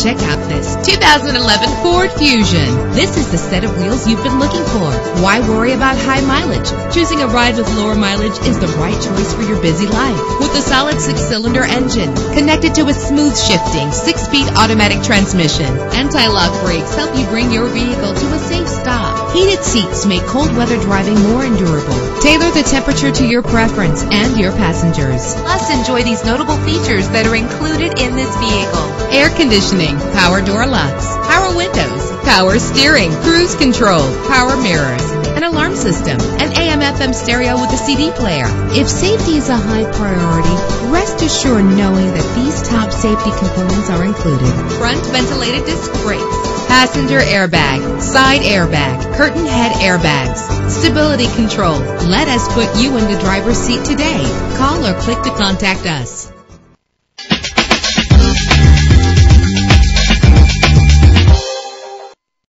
Check out this 2011 Ford Fusion. This is the set of wheels you've been looking for. Why worry about high mileage? Choosing a ride with lower mileage is the right choice for your busy life. With a solid 6-cylinder engine connected to a smooth shifting 6-speed automatic transmission, anti-lock brakes help you bring your vehicle to a safe stop. Heated seats make cold weather driving more endurable. Tailor the temperature to your preference and your passengers. Plus, enjoy these notable features that are included in this vehicle: air conditioning, power door locks, power windows, power steering, cruise control, power mirrors, an alarm system, an AM/FM stereo with a CD player. If safety is a high priority, rest assured knowing that these top safety components are included: front ventilated disc brakes, passenger airbag, side airbag, curtain head airbags, stability control. Let us put you in the driver's seat today. Call or click to contact us.